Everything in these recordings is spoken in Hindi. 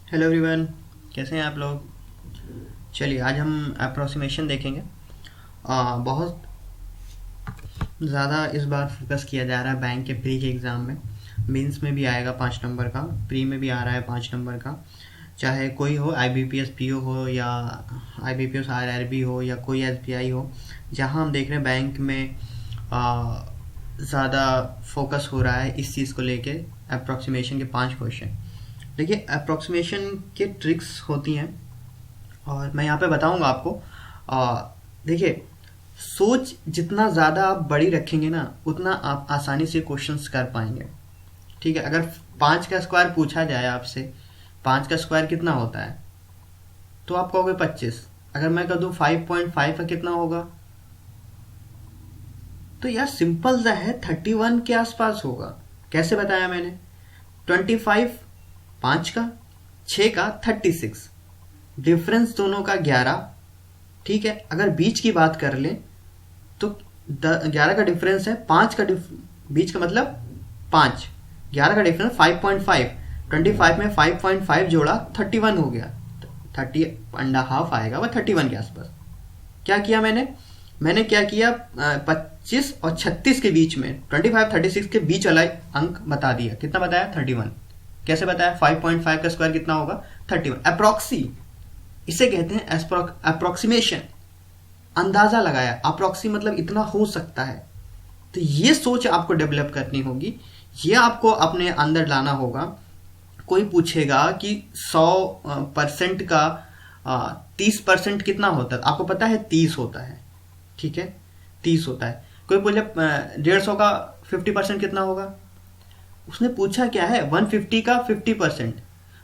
हेलो एवरीवन, कैसे हैं आप लोग। चलिए आज हम अप्रोक्सीमेशन देखेंगे। बहुत ज़्यादा इस बार फोकस किया जा रहा है बैंक के प्री के एग्ज़ाम में। मेंस में भी आएगा 5 नंबर का, प्री में भी आ रहा है 5 नंबर का। चाहे कोई हो, IBPS PO हो या IBPS RRB हो या कोई SBI हो, जहां हम देख रहे हैं बैंक में ज़्यादा फोकस हो रहा है इस चीज़ को लेके। अप्रोक्सीमेशन के 5 क्वेश्चन। देखिए, अप्रोक्सीमेशन के ट्रिक्स होती हैं और मैं यहाँ पे बताऊंगा आपको। देखिए, सोच जितना ज़्यादा आप बड़ी रखेंगे ना, उतना आप आसानी से क्वेश्चंस कर पाएंगे। ठीक है, अगर 5 का स्क्वायर पूछा जाए आपसे, 5 का स्क्वायर कितना होता है, तो आप कहोगे 25। अगर मैं कह दूँ 5.5 का कितना होगा, तो यार सिंपल सा है, 31 के आसपास होगा। कैसे बताया मैंने? 25 5 का, 6 का 36, डिफरेंस दोनों का 11। ठीक है, अगर बीच की बात कर लें तो 11 का डिफरेंस है, 5 का बीच का मतलब 5, 11 का डिफरेंस 5.5, 25 में 5.5 जोड़ा 31 हो गया। 30.5 आएगा, वह 31 के आसपास। क्या किया मैंने क्या किया, 25 और 36 के बीच में, 25 36 के बीच वाला अंक बता दिया। कितना बताया? 31। कैसे बताया? 5.5 का स्क्वायर कितना होगा? 31। अप्रोक्सी, इसे कहते हैं अप्रोक्सीमेशन। अंदाजा लगाया, अप्रोक्सी मतलब इतना हो सकता है। तो ये सोच आपको डेवलप करनी होगी, ये आपको अपने अंदर लाना होगा। कोई पूछेगा कि 100% का 30% कितना होता है, आपको पता है 30 होता है। ठीक है, 30 होता है। कोई बोले 150 का 50% कितना होगा, उसने पूछा क्या है? 150 का 50%।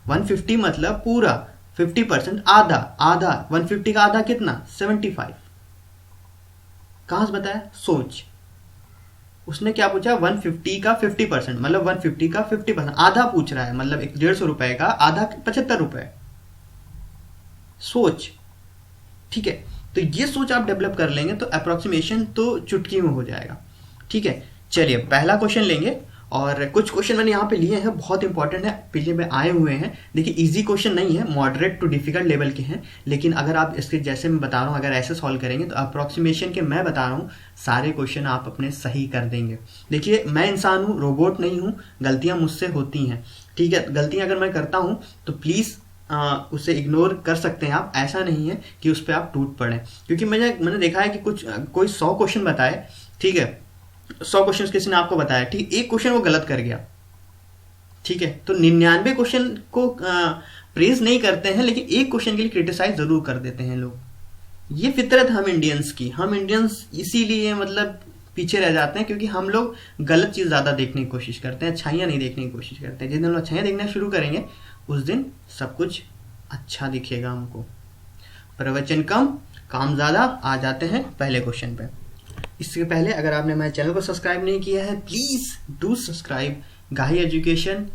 150 मतलब पूरा, 50% आधा। आधा 150 का आधा कितना? 75। कहां से बताया? सोच। उसने क्या पूछा? 150 का 50%, मतलब 150 का 50% आधा पूछ रहा है, मतलब 150 रुपए का आधा 75 रुपए। सोच। ठीक है, तो ये सोच आप डेवलप कर लेंगे तो अप्रोक्सीमेशन तो चुटकी में हो जाएगा। ठीक है, चलिए पहला क्वेश्चन लेंगे। और कुछ क्वेश्चन मैंने यहाँ पे लिए हैं, बहुत इंपॉर्टेंट है, पिछले में आए हुए हैं। देखिए, इजी क्वेश्चन नहीं है, मॉडरेट टू डिफिकल्ट लेवल के हैं। लेकिन अगर आप इसके जैसे मैं बता रहा हूँ, अगर ऐसे सॉल्व करेंगे तो अप्रोक्सीमेशन के मैं बता रहा हूँ सारे क्वेश्चन आप अपने सही कर देंगे। देखिए, मैं इंसान हूँ, रोबोट नहीं हूँ, गलतियाँ मुझसे होती हैं। ठीक है, गलतियाँ अगर मैं करता हूँ तो प्लीज़ उसे इग्नोर कर सकते हैं आप। ऐसा नहीं है कि उस पर आप टूट पड़े, क्योंकि मैंने देखा है कि कोई 100 क्वेश्चन बताए। ठीक है, 100 क्वेश्चन किसी ने आपको बताया, ठीक, एक क्वेश्चन वो गलत कर गया। ठीक है, तो 99 क्वेश्चन को प्रेज नहीं करते हैं, लेकिन एक क्वेश्चन के लिए क्रिटिसाइज जरूर कर देते हैं लोग। ये फितरत हम इंडियंस की, हम इंडियंस इसीलिए मतलब पीछे रह जाते हैं, क्योंकि हम लोग गलत चीज ज्यादा देखने की कोशिश करते हैं, अच्छाइयां नहीं देखने की कोशिश करते हैं। जिस दिन हम अच्छाइयां देखना शुरू करेंगे उस दिन सब कुछ अच्छा दिखेगा हमको। प्रवचन कम, काम ज्यादा। आ जाते हैं पहले क्वेश्चन पे। इससे पहले अगर आपने मेरे चैनल को सब्सक्राइब नहीं किया है, प्लीज डू सब्सक्राइब गाही एजुकेशन।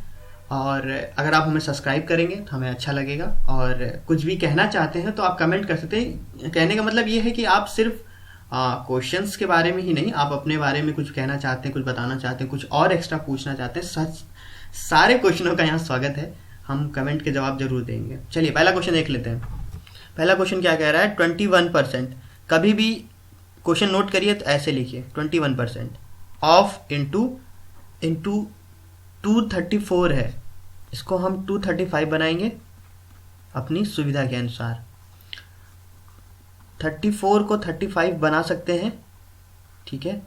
और अगर आप हमें सब्सक्राइब करेंगे तो हमें अच्छा लगेगा। और कुछ भी कहना चाहते हैं तो आप कमेंट कर सकते हैं। कहने का मतलब ये है कि आप सिर्फ क्वेश्चंस के बारे में ही नहीं, आप अपने बारे में कुछ कहना चाहते हैं, कुछ बताना चाहते हैं, कुछ और एक्स्ट्रा पूछना चाहते हैं, सच सारे क्वेश्चनों का यहाँ स्वागत है। हम कमेंट के जवाब जरूर देंगे। चलिए पहला क्वेश्चन देख लेते हैं। पहला क्वेश्चन क्या कह रहा है? 21%। कभी भी क्वेश्चन नोट करिए तो ऐसे लिखिए, 21% ऑफ इंटू 234 है, इसको हम 235 बनाएंगे अपनी सुविधा के अनुसार। 34 को 35 बना सकते हैं। ठीक है,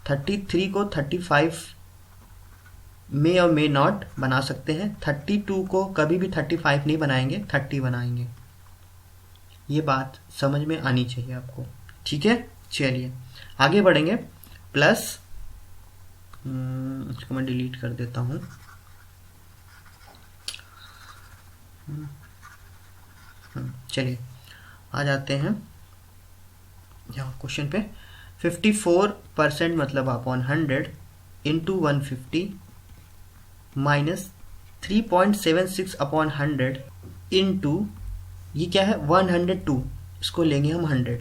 33 को 35 मे और मे नॉट बना सकते हैं। 32 को कभी भी 35 नहीं बनाएंगे, 30 बनाएंगे। ये बात समझ में आनी चाहिए आपको। ठीक है, चलिए आगे बढ़ेंगे। प्लस इसको मैं डिलीट कर देता हूं। चलिए आ जाते हैं यहाँ क्वेश्चन पे। 54% मतलब upon 100 into 150 minus 3.76 upon 100 into, ये क्या है? 102। इसको लेंगे हम 100।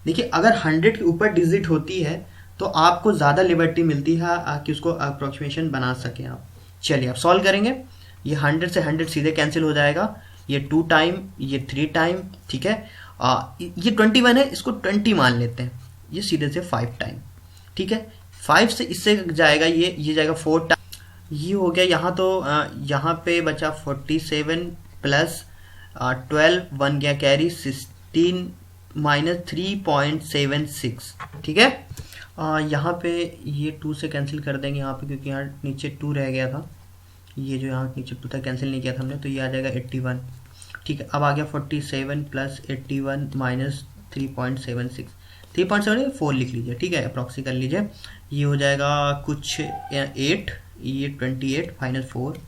देखिए, अगर 100 के ऊपर डिजिट होती है तो आपको ज़्यादा लिबर्टी मिलती है कि उसको अप्रोक्सीमेशन बना सकें आप। चलिए अब सॉल्व करेंगे। ये 100 से 100 सीधे कैंसिल हो जाएगा, ये 2 टाइम, ये 3 टाइम, ठीक है। ये 21 है, इसको 20 मान लेते हैं, ये सीधे से 5 टाइम, ठीक है। 5 से इससे जाएगा ये जाएगा 4 टाइम, ये हो गया। यहाँ तो यहाँ पे बचा 47 प्लस 12, 1 गया कैरी, 16 माइनस 3.76, ठीक है। यहाँ पे ये 2 से कैंसिल कर देंगे यहाँ पे, क्योंकि यहाँ नीचे 2 रह गया था, ये जो यहाँ नीचे 2 था कैंसिल नहीं किया था हमने, तो ये आ जाएगा 81, ठीक है। अब आ गया 47 प्लस 81 माइनस 3.76, 3.74 लिख लीजिए, ठीक है, अप्रॉक्सी कर लीजिए। ये हो जाएगा कुछ 8, ये 28 माइनस 4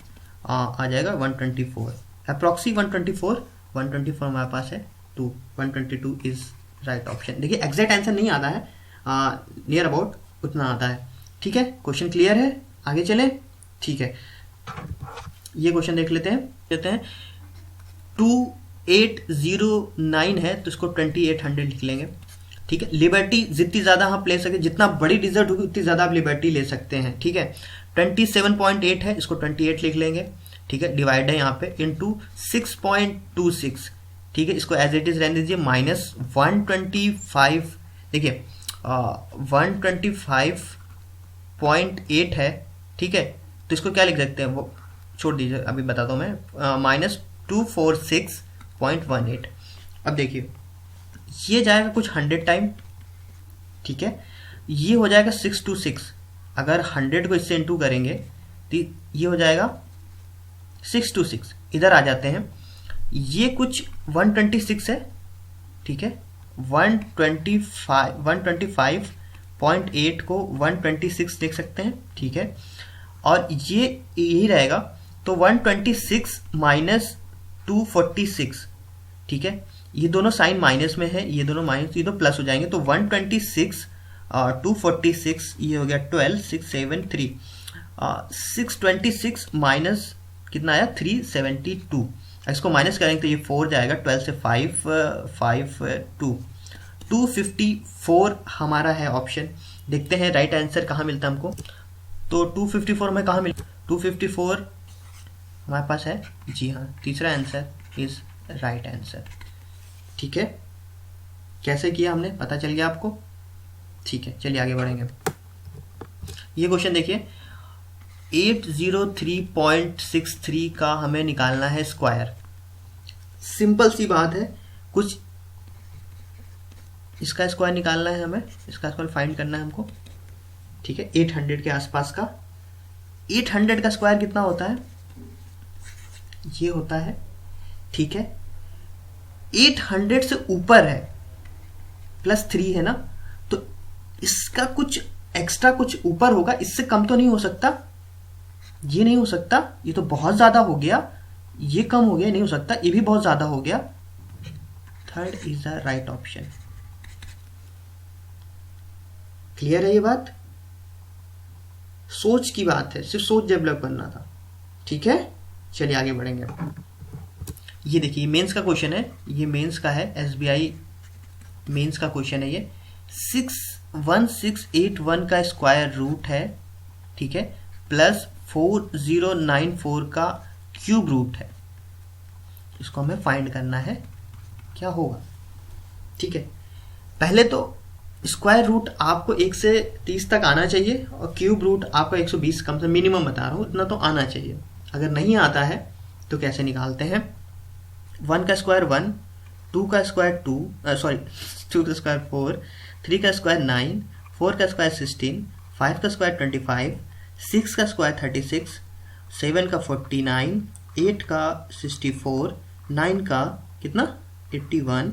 आ जाएगा 124, अप्रॉक्सी 124 हमारे पास है, 122 इज राइट ऑप्शन। देखिए एग्जैक्ट आंसर नहीं आता है, नियर अबाउट उतना आता है, ठीक है। क्वेश्चन क्लियर है, आगे चले, ठीक है। ये क्वेश्चन देख लेते हैं 2809 है, तो इसको 2800 लिख लेंगे, ठीक है। लिबर्टी जितनी ज़्यादा आप ले सके, जितना बड़ी डिजिट होगी उतनी ज़्यादा आप लिबर्टी ले सकते हैं, ठीक है। 27.8 है, इसको 28 लिख लेंगे, ठीक है। डिवाइड है यहाँ पे इनटू 6.26, ठीक है। इसको एज इट इज रहने दीजिए, माइनस 125, देखिए 125.8 है, ठीक है। तो इसको क्या लिख सकते हैं, वो छोड़ दीजिए, अभी बताता हूँ मैं, माइनस 246.18। अब देखिए ये जाएगा कुछ 100 टाइम, ठीक है। ये हो जाएगा 626, अगर 100 को इससे इंटू करेंगे तो ये हो जाएगा 626। इधर आ जाते हैं, ये कुछ 126 है, ठीक है। 125.8 को 126 लिख सकते हैं, ठीक है। और ये यही रहेगा, तो 126 माइनस 246, ठीक है। ये दोनों साइन माइनस में है, ये दोनों माइनस, ये तो प्लस हो जाएंगे, तो 126 246, ये हो गया 12, 673, 626 माइनस कितना आया 372, इसको माइनस करेंगे तो ये 4 जाएगा, 12 से 254 हमारा है ऑप्शन। देखते हैं राइट आंसर कहाँ मिलता है हमको, तो 254 में कहाँ मिलता, 254 हमारे पास है, जी हाँ, तीसरा आंसर इज राइट आंसर, ठीक है। कैसे किया हमने पता चल गया आपको, ठीक है। चलिए आगे बढ़ेंगे। ये क्वेश्चन देखिए 803.63 का हमें निकालना है स्क्वायर। सिंपल सी बात है, कुछ इसका स्क्वायर निकालना है हमें, इसका स्क्वायर फाइंड करना है हमको, ठीक है। 800 के आसपास का, 800 का स्क्वायर कितना होता है, ये होता है, ठीक है। 800 से ऊपर है, प्लस 3 है ना, तो इसका कुछ एक्स्ट्रा कुछ ऊपर होगा, इससे कम तो नहीं हो सकता, ये नहीं हो सकता, ये तो बहुत ज्यादा हो गया, ये कम हो गया, नहीं हो सकता, ये भी बहुत ज्यादा हो गया। Third is the right option. Clear है ये बात, सोच की बात है, सिर्फ सोच डेवलप करना था, ठीक है। चलिए आगे बढ़ेंगे। ये देखिए मेंस का क्वेश्चन है, ये मेंस का है, एसबीआई मेंस का क्वेश्चन है ये। 61681 का स्क्वायर रूट है, ठीक है, प्लस 4094 का क्यूब रूट है, इसको हमें फाइंड करना है, क्या होगा, ठीक है। पहले तो स्क्वायर रूट आपको 1 से 30 तक आना चाहिए, और क्यूब रूट आपको 120 कम से मिनिमम बता रहा हूँ, इतना तो आना चाहिए। अगर नहीं आता है तो कैसे निकालते हैं, 1 का स्क्वायर 1, 2 का स्क्वायर 2 का स्क्वायर 4, 3 का स्क्वायर 9, 4 का स्क्वायर 16, 5 का स्क्वायर 25, 6 का स्क्वायर 36, 7 का 49, 8 का 64, 9 का कितना 81,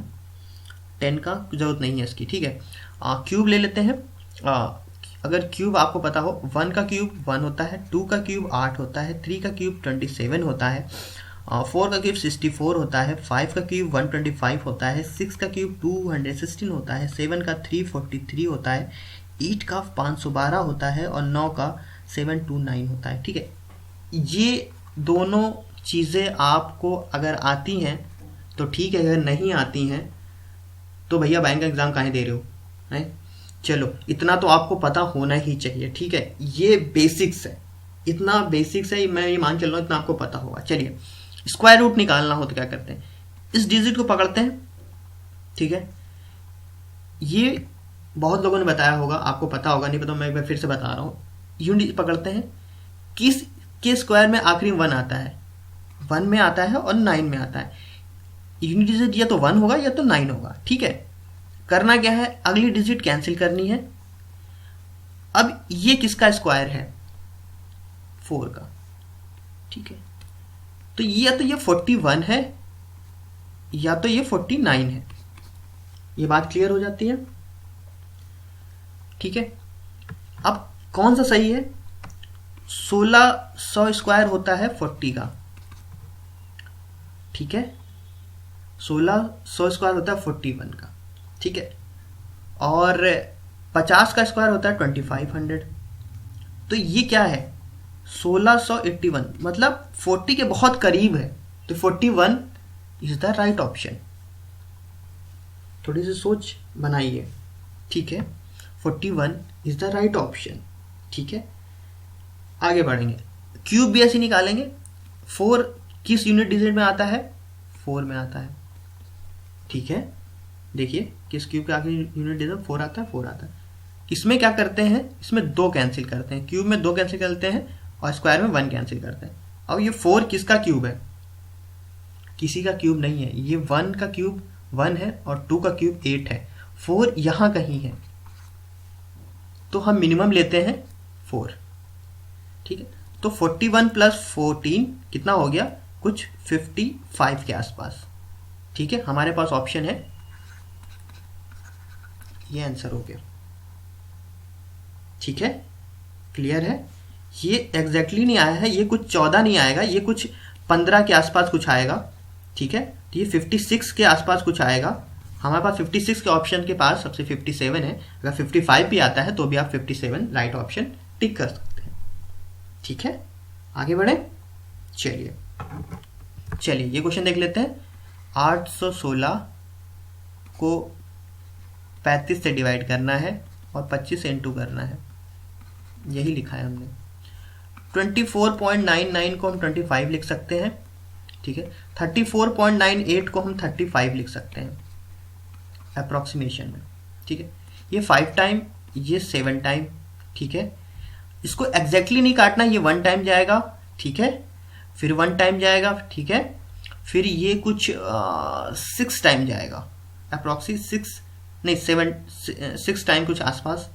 10 का जरूरत नहीं है इसकी, ठीक है। क्यूब ले लेते हैं। अगर क्यूब आपको पता हो, 1 का क्यूब 1 होता है, 2 का क्यूब 8 होता है, 3 का क्यूब 27 होता है, 4 का क्यूब 64 होता है, 5 का क्यूब 125 होता है, 6 का क्यूब 216 होता है, 7 का 343 होता है, 8 का 512 होता है, और 9 का 729 होता है, ठीक है। ये दोनों चीज़ें आपको अगर आती हैं तो ठीक है, अगर नहीं आती हैं तो भैया बैंक का एग्ज़ाम काहे दे रहे हो, हैं। चलो इतना तो आपको पता होना ही चाहिए, ठीक है, ये बेसिक्स है, इतना बेसिक्स है, मैं ये मान चल रहा हूँ इतना आपको पता होगा। चलिए स्क्वायर रूट निकालना हो तो क्या करते हैं, इस डिजिट को पकड़ते हैं, ठीक है। ये बहुत लोगों ने बताया होगा, आपको पता होगा, नहीं पता मैं फिर से बता रहा हूँ। यूनिट पकड़ते हैं, किस के स्क्वायर में आखिरी 1 आता है, 1 में आता है और 9 में आता है। यूनिट डिजिट या तो 1 होगा या तो 9 होगा, ठीक है। करना क्या है, अगली डिजिट कैंसिल करनी है। अब ये किसका स्क्वायर है, 4 का, ठीक है। तो ये या तो ये 41 है या तो ये 49 है। ये बात क्लियर हो जाती है, ठीक है। अब कौन सा सही है, 1600 स्क्वायर होता है 40 का, ठीक है। 1600 स्क्वायर होता है 41 का, ठीक है। और 50 का स्क्वायर होता है 2500। तो ये क्या है, 1681, मतलब 40 के बहुत करीब है। तो 41 इज द राइट ऑप्शन। थोड़ी सी सोच बनाइए, ठीक है। 41 इज द राइट ऑप्शन, ठीक है। आगे बढ़ेंगे, क्यूब भी ऐसे निकालेंगे। 4 किस यूनिट डिजिट में आता है, 4 में आता है, ठीक है। देखिए किस क्यूब के आखिरी यूनिट डिजिट 4 आता है, 4 आता है। इसमें क्या करते हैं, इसमें 2 कैंसिल करते हैं, क्यूब में 2 कैंसिल करते हैं और स्क्वायर में 1 कैंसिल करते हैं। अब ये 4 किसका क्यूब है, किसी का क्यूब नहीं है। ये 1 का क्यूब 1 है और 2 का क्यूब 8 है। 4 यहां कहीं है, तो हम मिनिमम लेते हैं 4, ठीक है। तो 41 प्लस 14 कितना हो गया, कुछ 55 के आसपास, ठीक है। हमारे पास ऑप्शन है, ये आंसर हो गया, ठीक है। क्लियर है, ये एग्जैक्टली नहीं आया है, ये कुछ 14 नहीं आएगा, ये कुछ 15 के आसपास कुछ आएगा, ठीक है। तो ये 56 के आसपास कुछ आएगा। हमारे पास 56 के ऑप्शन के पास सबसे 57 है। अगर 55 भी आता है तो भी आप 57 राइट ऑप्शन टिक कर सकते हैं, ठीक है। आगे बढ़े, चलिए ये क्वेश्चन देख लेते हैं। 816 को 35 से डिवाइड करना है और 25 से इंटू करना है, यही लिखा है हमने। 24.99 को हम 25 लिख सकते हैं, ठीक है। 34.98 को हम 35 लिख सकते हैं अप्रोक्सीमेशन में, ठीक है। ये 5 टाइम, ये 7 टाइम, ठीक है। इसको एग्जैक्टली नहीं काटना, ये 1 टाइम जाएगा, ठीक है, फिर 1 टाइम जाएगा, ठीक है, फिर ये कुछ 6 टाइम जाएगा, अप्रोक्सी 6 नहीं 6 टाइम कुछ आसपास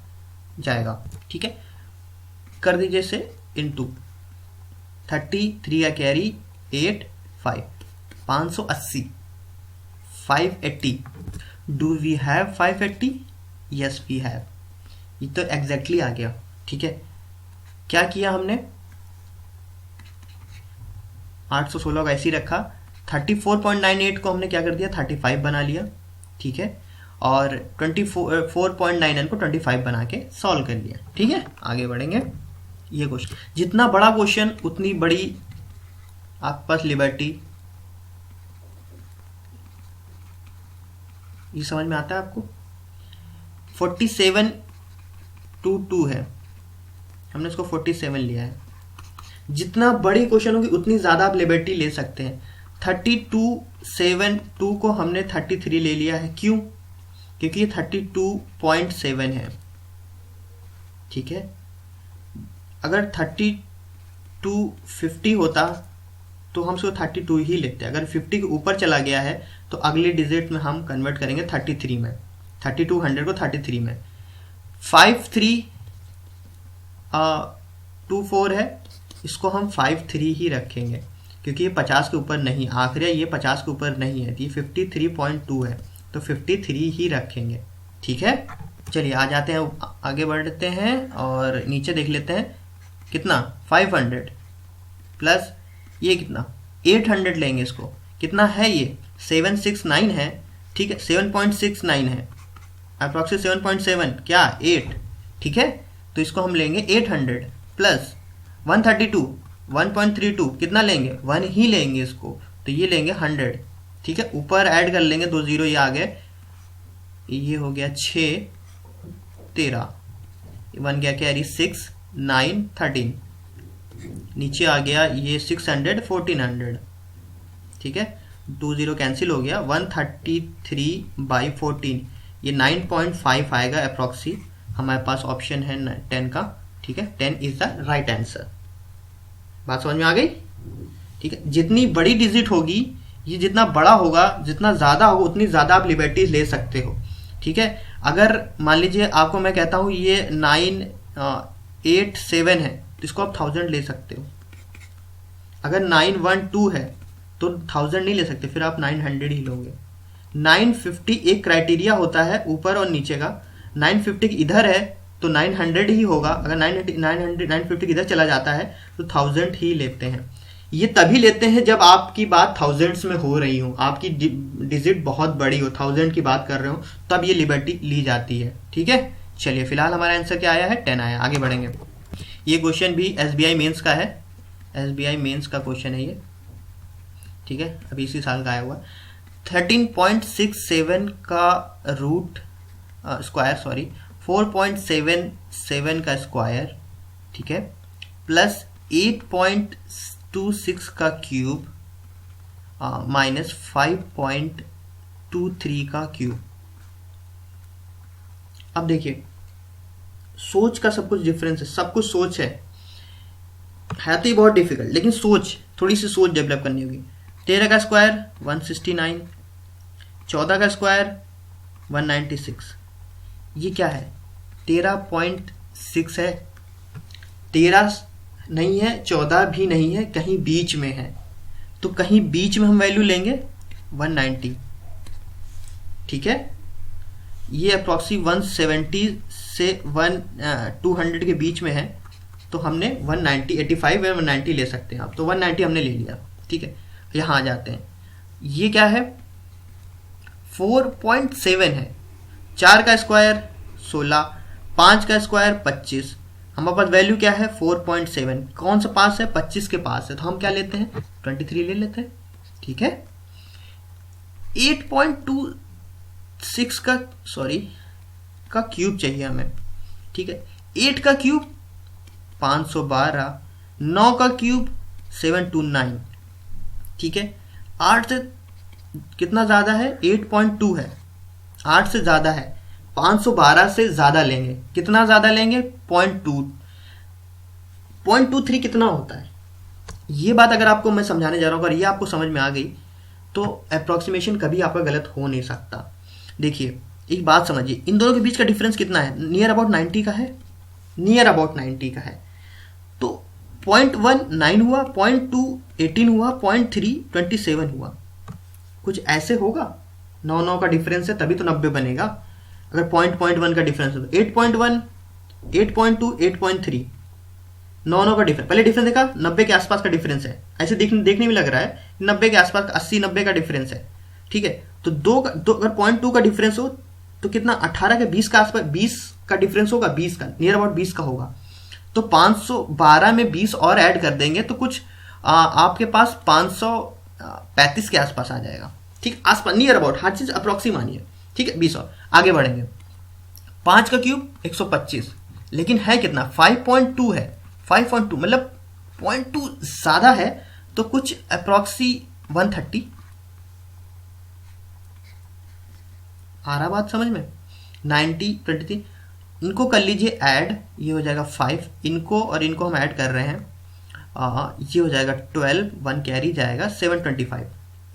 जाएगा, ठीक है। कर दीजिए इसे इंटू 33 का carry 8 5 580 580। Do we have 580, yes we have. ये तो एग्जैक्टली आ गया, ठीक है। क्या किया हमने, 816 का ऐसे ही रखा, 34.98 को हमने क्या कर दिया, 35 बना लिया, ठीक है। और 24.99 को 25 बना के सॉल्व कर लिया, ठीक है। आगे बढ़ेंगे, ये क्वेश्चन जितना बड़ा क्वेश्चन उतनी बड़ी आपके पास लिबर्टी। ये समझ में आता है आपको। 47 to 2 है, हमने इसको 47 लिया है। जितना बड़ी क्वेश्चन होगी उतनी ज्यादा आप लिबर्टी ले सकते हैं। 32.72 को हमने 33 ले लिया है, क्यों, क्योंकि ये 32.7 है, ठीक है। अगर 3250 होता तो हम उसको 32 ही लेते हैं। अगर 50 के ऊपर चला गया है तो अगले डिजिट में हम कन्वर्ट करेंगे 33 में, 3200 को 33 में। 5324 है, इसको हम 53 ही रखेंगे क्योंकि ये 50 के ऊपर नहीं, आखिर ये 50 के ऊपर नहीं है, तो ये 53.2 है, तो 53 ही रखेंगे, ठीक है। चलिए आ जाते हैं, आगे बढ़ते हैं और नीचे देख लेते हैं कितना, 500 प्लस ये कितना 800 लेंगे। इसको कितना है, ये 769 है, ठीक है, 7.69 है, अप्रोक्सी 7.7 क्या 8, ठीक है। तो इसको हम लेंगे 800 प्लस 132 1.32 कितना लेंगे, 1 ही लेंगे इसको, तो ये लेंगे 100, ठीक है। ऊपर ऐड कर लेंगे 2 जीरो, ये आ गए, ये हो गया 6 13, 1 गया कैरी 6 9 13, नीचे आ गया ये 600 1400, ठीक है, 20 कैंसिल हो गया, 133/14, ये 9.5 आएगा अप्रॉक्सी। हमारे पास ऑप्शन है 10 का, ठीक है, 10 इज द राइट आंसर। बात समझ में आ गई, ठीक है। जितनी बड़ी डिजिट होगी, ये जितना बड़ा होगा, जितना ज़्यादा होगा, उतनी ज़्यादा आप लिबर्टीज ले सकते हो, ठीक है। अगर मान लीजिए आपको मैं कहता हूँ ये 987 है, तो इसको आप 1000 ले सकते हो। अगर 912 है तो 1000 नहीं ले सकते, फिर आप 900 ही लोगे। 950 एक क्राइटेरिया होता है ऊपर और नीचे का, 950 इधर है तो 900 ही होगा। अगर 950 इधर चला जाता है तो 1000 ही लेते हैं। ये तभी लेते हैं जब आपकी बात थाउजेंड्स में हो रही हो, आपकी डिजिट बहुत बड़ी हो, 1000 की बात कर रहे हो, तब ये लिबर्टी ली जाती है, ठीक है। चलिए फिलहाल हमारा आंसर क्या आया है, 10 आया। आगे बढ़ेंगे। ये क्वेश्चन भी SBI मेंस का है, SBI मेंस का क्वेश्चन है ये, ठीक है, अभी इसी साल का आया हुआ। 13.67 का रूट स्क्वायर, सॉरी 4.77 का स्क्वायर, ठीक है, प्लस 8.26 का क्यूब माइनस 5.23 का क्यूब। अब देखिए, सोच का सब कुछ डिफरेंस है, सब कुछ सोच है तो ये बहुत डिफिकल्ट, लेकिन सोच, थोड़ी सी सोच डेवलप करनी होगी। 13 का स्क्वायर 169, 14 का स्क्वायर 196, ये क्या है, 13.6 है, 13 नहीं है, 14 भी नहीं है, कहीं बीच में है, तो कहीं बीच में हम वैल्यू लेंगे 190, ठीक है। ये अप्रॉक्सी 170 से 200 के बीच में है, तो हमने 190, 85 या 190 ले सकते हैं आप, तो 190 हमने ले लिया, ठीक है। यहाँ आ जाते हैं, ये क्या है, 4.7 है, 4 का स्क्वायर 16, 5 का स्क्वायर 25, हमारे पास वैल्यू क्या है 4.7, कौन सा पास है, 25 के पास है, तो हम क्या लेते हैं 23 ले लेते हैं, ठीक है। 8.26 का क्यूब चाहिए हमें, ठीक है। 8 का क्यूब 512, 9 का क्यूब 729, ठीक है। 8 से कितना ज़्यादा है, 8.2 है, 8 से ज़्यादा है, 512 से ज़्यादा लेंगे, कितना ज़्यादा लेंगे 0.23 कितना होता है, ये बात अगर आपको मैं समझाने जा रहा हूँ, अगर ये आपको समझ में आ गई तो अप्रॉक्सीमेशन कभी आपका गलत हो नहीं सकता। देखिए एक बात समझिए, इन दोनों के बीच का डिफरेंस कितना है, नियर अबाउट 90 का है, नियर अबाउट 90 का है, तो 0.1 9 हुआ, 0.2 18 हुआ, 0.3 27 हुआ, कुछ ऐसे होगा। 9 का डिफरेंस है तभी तो 90 बनेगा। अगर 0.1 का डिफरेंस है तो 8.1 8.2 8.3, 9 का डिफरेंस, पहले डिफरेंस देखा 90 के आसपास का डिफरेंस है, ऐसे देखने में लग रहा है 90 के आसपास 80-90 का डिफरेंस है, ठीक है। तो अगर 0.2 का डिफरेंस हो तो कितना 18 के 20 का आसपास, 20 का डिफरेंस होगा, 20 का नियर अबाउट 20 का होगा, तो 512 में 20 और ऐड कर देंगे तो कुछ आपके पास 535 के आसपास आ जाएगा, ठीक, आसपास नियर अबाउट, हर चीज अप्रोक्सी मानिए, ठीक है। 20 और आगे बढ़ेंगे। 5 का क्यूब 125, लेकिन है कितना 5.2 है, 5.2 मतलब 0.2 ज्यादा है, तो कुछ अप्रोक्सी 130 आ रहा बात समझ में। 90 23 इनको कर लीजिए ऐड, ये हो जाएगा 5, इनको और इनको हम ऐड कर रहे हैं, ये हो जाएगा 12, 1 कैरी जाएगा 725,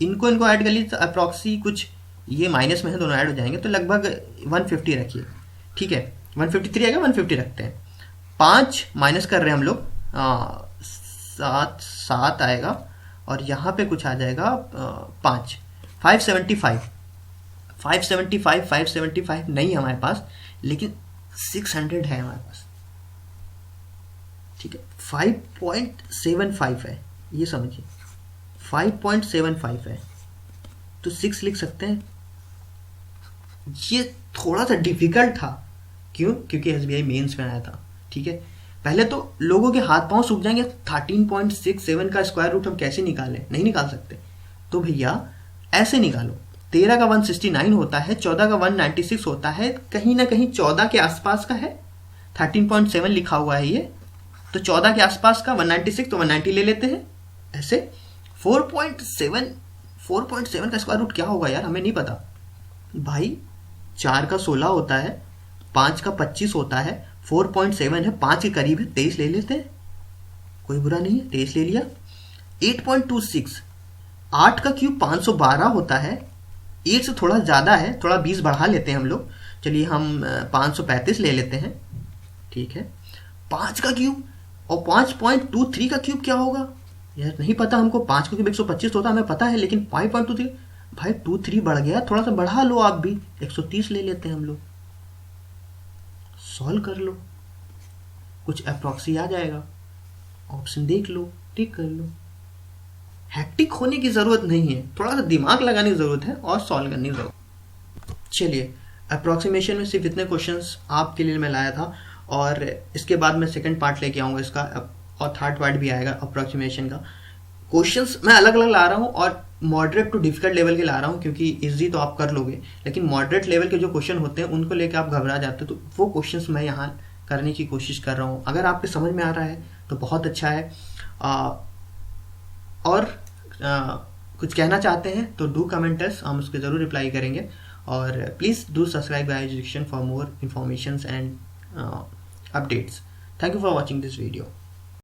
इनको ऐड कर लीजिए तो अप्रॉक्सी कुछ, ये माइनस में है, दोनों ऐड हो जाएंगे तो लगभग 150 रखिए, ठीक है। 153 आएगा, 150 रखते हैं। 5 माइनस कर रहे हैं हम लोग, 7 आएगा, और यहाँ पे कुछ आ जाएगा 5, 575 नहीं हमारे पास, लेकिन 600 है हमारे पास, ठीक है। 5.75 है, ये समझिए 5.75 है, तो 6 लिख सकते हैं। ये थोड़ा सा डिफिकल्ट था, क्यों, क्योंकि SBI मेंस में आया था, ठीक है। पहले तो लोगों के हाथ पांव सूख जाएंगे, 13.67 का स्क्वायर रूट हम कैसे निकालें, नहीं निकाल सकते, तो भैया ऐसे निकालो। 13 का 169 होता है, 14 का 196 होता है, कहीं ना कहीं 14 के आसपास का है, 13.7 लिखा हुआ है ये, तो 14 के आसपास का 196, तो 190 ले लेते हैं ऐसे। 4.7 का स्क्वायर रूट क्या होगा यार, हमें नहीं पता भाई। 4 का 16 होता है, 5 का 25 होता है, 4.7 है, 5 के करीब है, 23 ले लेते हैं, कोई बुरा नहीं है, 23 ले लिया। 8.26, 8 का क्यूब 512 होता है, 8 से थोड़ा ज़्यादा है, थोड़ा 20 बढ़ा लेते हैं हम लोग, चलिए हम 535 ले लेते हैं, ठीक है। 5 का क्यूब और 5.23 का क्यूब क्या होगा यार, नहीं पता हमको। 5 का क्यूब 125 होता है, हमें पता है, लेकिन 5.23 भाई 23 बढ़ गया, थोड़ा सा बढ़ा लो आप भी, 130 ले लेते हैं हम लोग। सॉल्व कर लो, कुछ अप्रॉक्सी आ जाएगा, ऑप्शन देख लो, टिक कर लो। हैक्टिक होने की ज़रूरत नहीं है, थोड़ा सा दिमाग लगाने की ज़रूरत है और सॉल्व करने की ज़रूरत। चलिए, अप्रॉक्सीमेशन में सिर्फ इतने क्वेश्चंस आपके लिए मैं लाया था, और इसके बाद मैं सेकंड पार्ट लेके आऊँगा इसका, और थर्ड पार्ट भी आएगा अप्रॉक्सीमेशन का। क्वेश्चंस मैं अलग अलग ला रहा हूँ, और मॉडरेट टू डिफिकल्ट लेवल के ला रहा हूँ, क्योंकि इजी तो आप कर लोगे, लेकिन मॉडरेट लेवल के जो क्वेश्चन होते हैं उनको लेकर आप घबरा जाते हो, तो वो क्वेश्चंस मैं यहाँ करने की कोशिश कर रहा हूँ। अगर आपके समझ में आ रहा है तो बहुत अच्छा है, और कुछ कहना चाहते हैं तो डू कमेंट अस, हम उसके ज़रूर रिप्लाई करेंगे। और please do subscribe bye education for more informations and updates. Thank you for watching this video.